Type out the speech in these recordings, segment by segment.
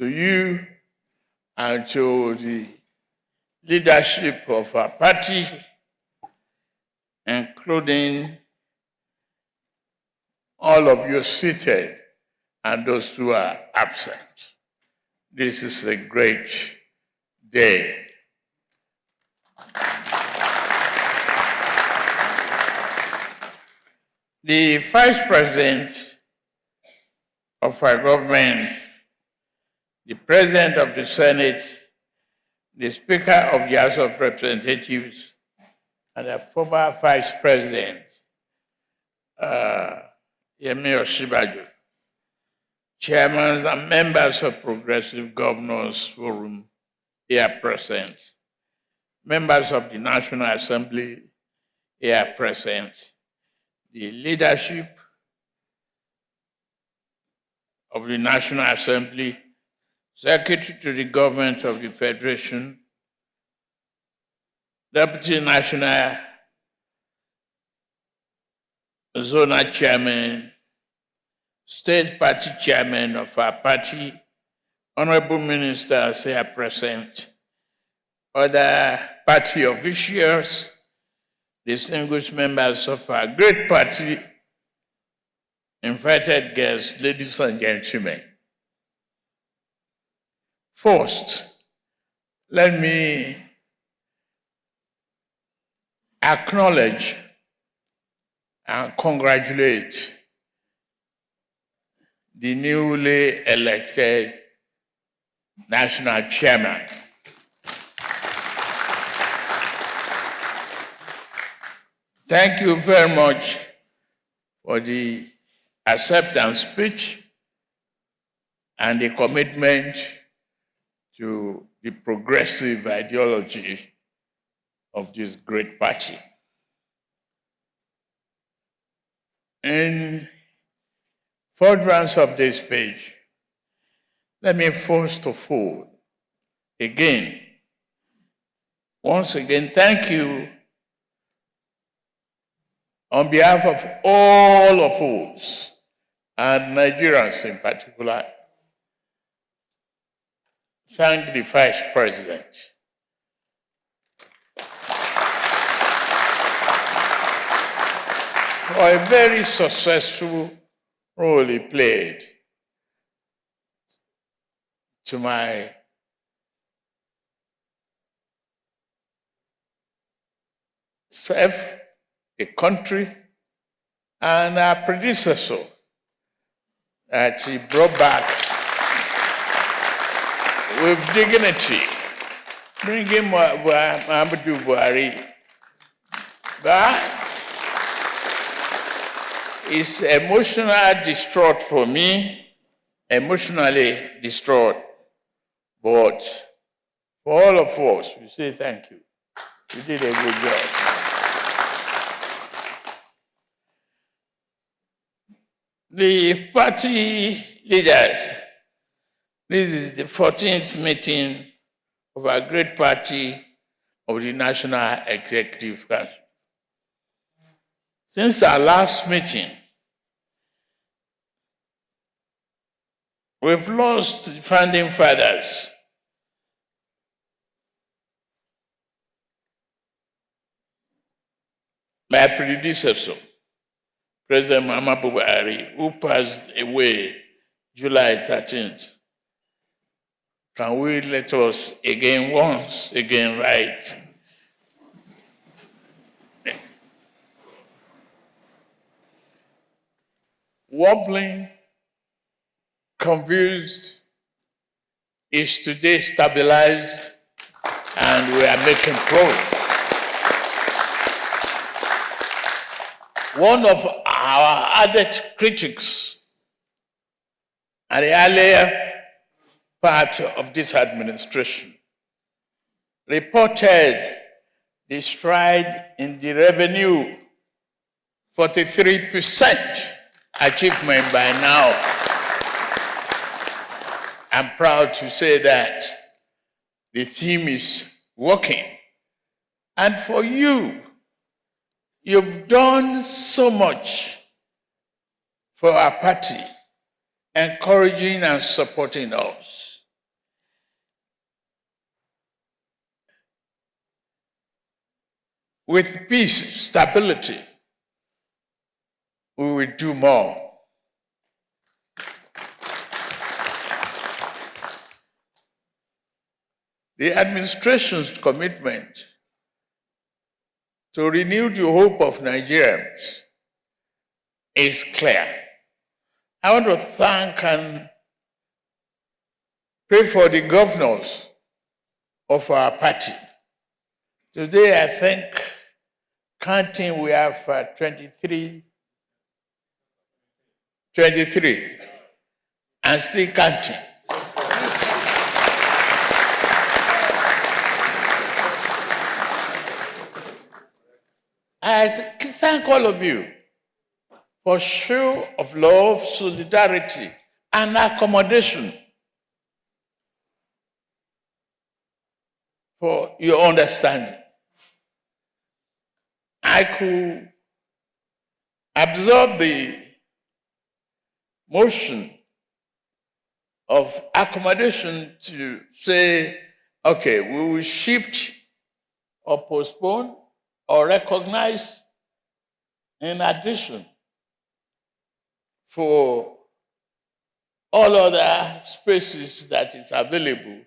to you and to the leadership of our party, including all of you seated and those who are absent. This is a great day. The Vice President of our government, the President of the Senate, the Speaker of the House of Representatives, and the former Vice President, Yemi Osinbajo, chairmen and members of Progressive Governors Forum here present, members of the National Assembly here present, the leadership of the National Assembly, Secretary to the Government of the Federation, Deputy National Zonal Chairman, State Party Chairman of our party, Honorable Ministers here present, other party officials, distinguished members of our great party, invited guests, ladies and gentlemen. First, let me acknowledge and congratulate the newly elected national chairman. Thank you very much for the acceptance speech and the commitment to the progressive ideology of this great party. In furtherance of this page, let me first of all, once again, thank you on behalf of all of us, and Nigerians in particular. Thank the Vice President for a very successful role he played to my self, the country, and our predecessor that he brought back with dignity, bringing Muhammadu Buhari back. It's emotionally distraught for me, emotionally distraught, but for all of us, we say thank you. You did a good job. The party leaders, this is the 14th meeting of our great party of the National Executive Council. Since our last meeting, we've lost the founding fathers. My predecessor, President Muhammadu Buhari, who passed away July 13th. Can we let us once again write? Wobbling, confused, is today stabilized, and we are making progress. One of our added critics at the earlier part of this administration reported the stride in the revenue, 43% achievement by now. I'm proud to say that the team is working. And for you, you've done so much for our party, encouraging and supporting us. with peace, stability, we will do more. The administration's commitment to renew the hope of Nigerians is clear. I want to thank and pray for the governors of our party. Today, I think, counting, we have 23, and still counting. I thank all of you for show of love, solidarity, and accommodation, for your understanding. I could absorb the motion of accommodation to say, okay, we will shift or postpone or recognize in addition for all other spaces that is available.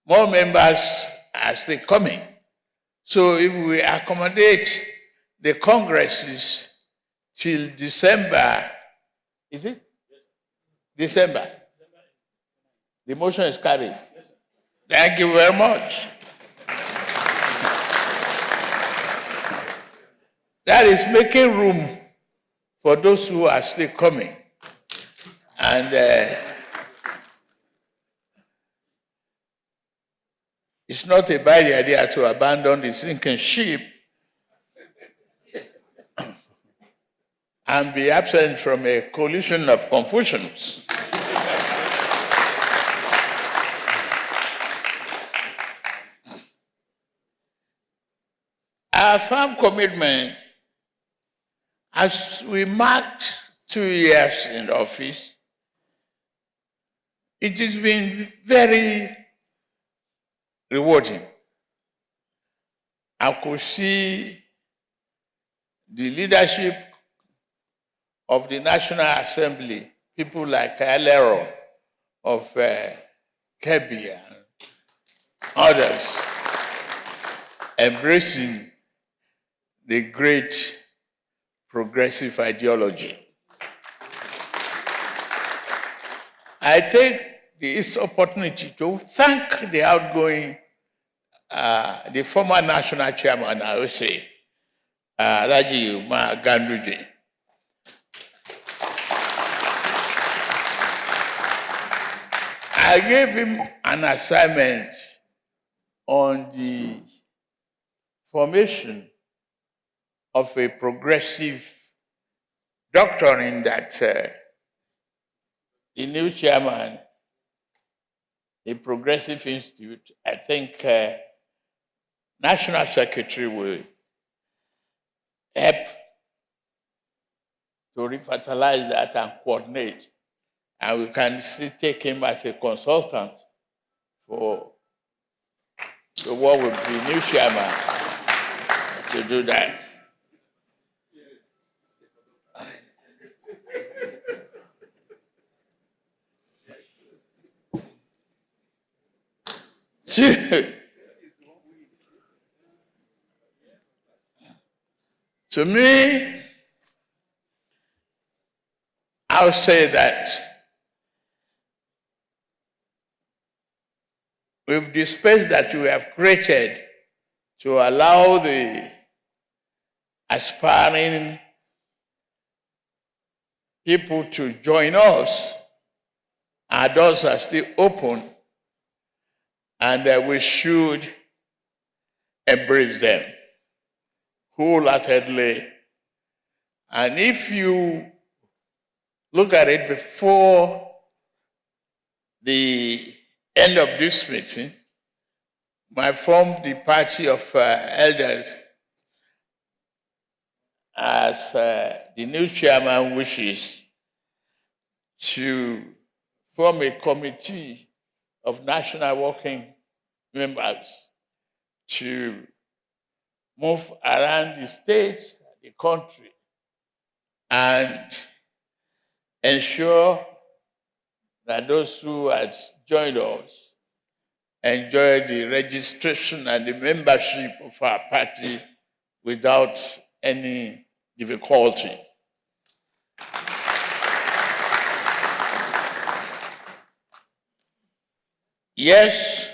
More members are still coming. So if we accommodate the congresses till December, is it? December. The motion is carried. Thank you very much. That is making room for those who are still coming. And it's not a bad idea to abandon the sinking ship and be absent from a coalition of confusions. Our firm commitment, as we marked 2 years in office, it has been very rewarding. I could see the leadership of the National Assembly, people like Alero of Kebbi and others, embracing the great progressive ideology. I take this opportunity to thank the outgoing, the former national chairman, I would say, Raji Ganduje. I gave him an assignment on the formation of a progressive doctrine that the new chairman, the Progressive Institute, I think National Secretary will help to revitalize that and coordinate. And we can still take him as a consultant for the work with the new chairman to do that. To me, I would say that with the space that we have created to allow the aspiring people to join us, our doors are still open, and we should embrace them wholeheartedly. And if you look at it before the end of this meeting, I formed the party of elders as the new chairman wishes to form a committee of national working members to move around the state, the country, and ensure that those who had joined us enjoy the registration and the membership of our party without any difficulty. Yes,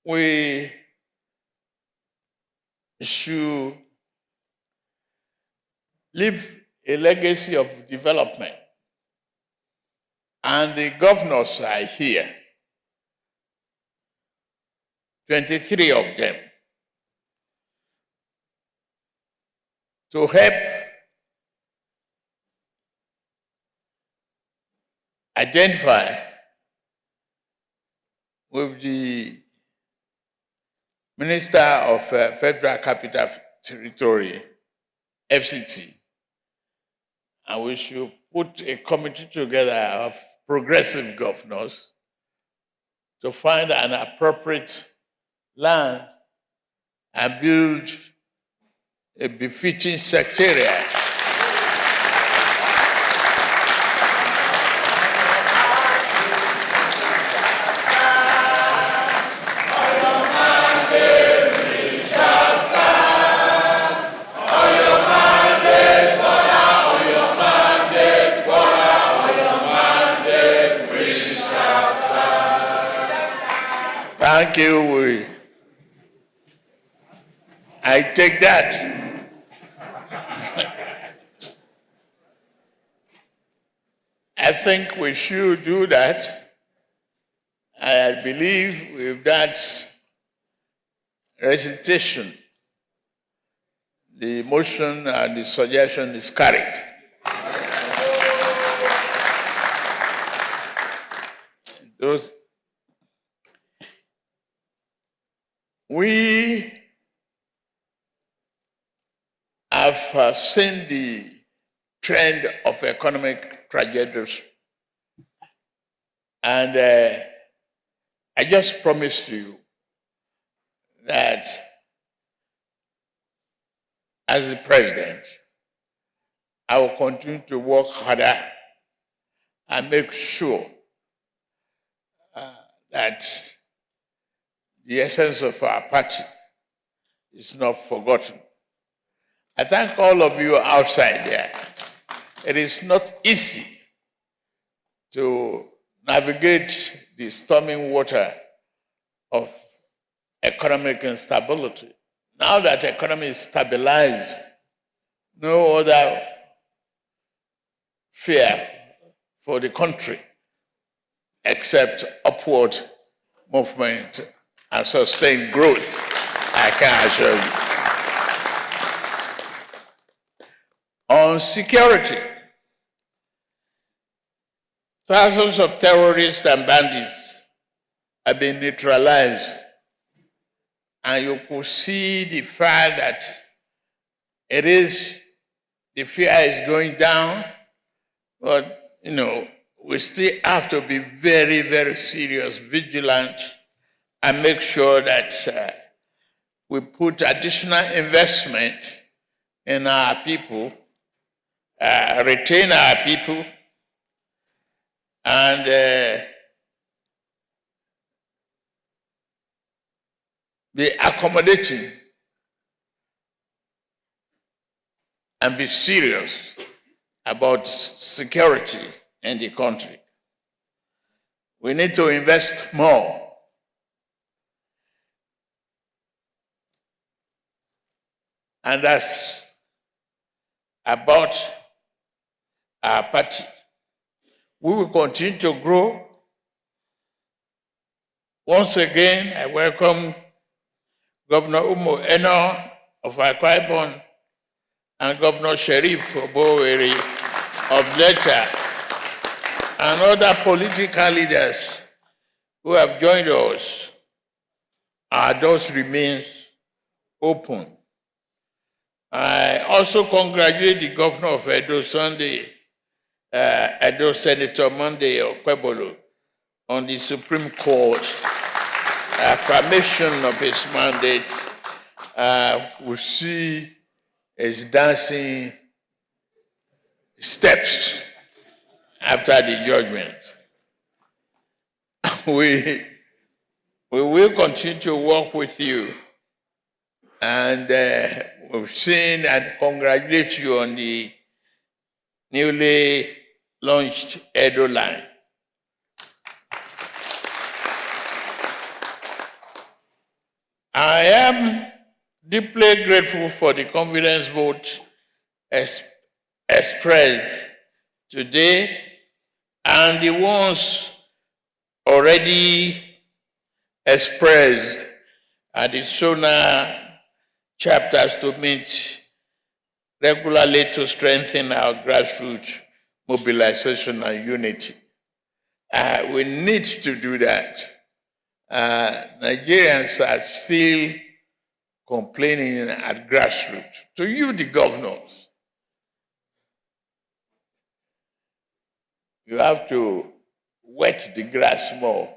we should leave a legacy of development. And the governors are here, 23 of them, to help identify with the Minister of Federal Capital Territory, FCT, and we should put a committee together of progressive governors to find an appropriate land and build a befitting secretariat. Thank you. I take that. I think we should do that. I believe with that recitation, the motion and the suggestion is carried. We have seen the trend of economic trajectories, and I just promised you that as the president, I will continue to work harder and make sure that the essence of our party is not forgotten. I thank all of you outside there. It is not easy to navigate the storming water of economic instability. Now that the economy is stabilized, no other fear for the country except upward movement and sustained growth, I can assure you. On security, thousands of terrorists and bandits have been neutralized, and you could see the fact that the fear is going down, but we still have to be very, very serious, vigilant, and make sure that we put additional investment in our people, retain our people, and be accommodating and be serious about security in the country. We need to invest more. And that's about our party. We will continue to grow. Once again, I welcome Governor Umo Eno of Akwa Ibom and Governor Sheriff Oboweri of Delta and other political leaders who have joined us. Our doors remain open. I also congratulate the Governor of Edo Sunday, Edo Senator Monday Okwebolo, on the Supreme Court affirmation of his mandate, we see his dancing steps after the judgment. We will continue to work with you, and we've seen and congratulate you on the newly launched Edo line. I am deeply grateful for the confidence vote expressed today and the ones already expressed at the SONA chapters to meet regularly to strengthen our grassroots mobilization and unity. We need to do that. Nigerians are still complaining at grassroots. To you, the governors, you have to wet the grass more.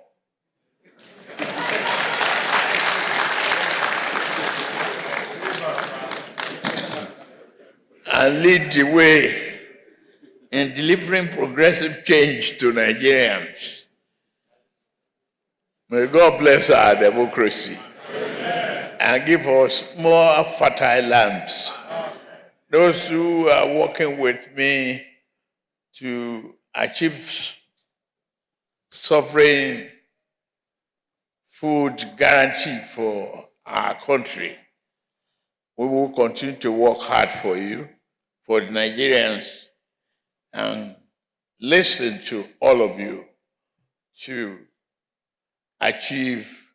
And lead the way in delivering progressive change to Nigerians. May God bless our democracy. Amen. And give us more fertile lands. Those who are working with me to achieve sovereign food guarantee for our country, we will continue to work hard for you, for the Nigerians, and listen to all of you to achieve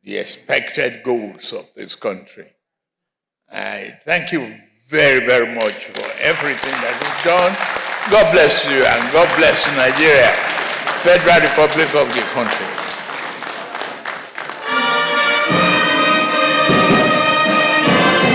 the expected goals of this country. I thank you very, very much for everything that you've done. God bless you, and God bless Nigeria, Federal Republic of the country.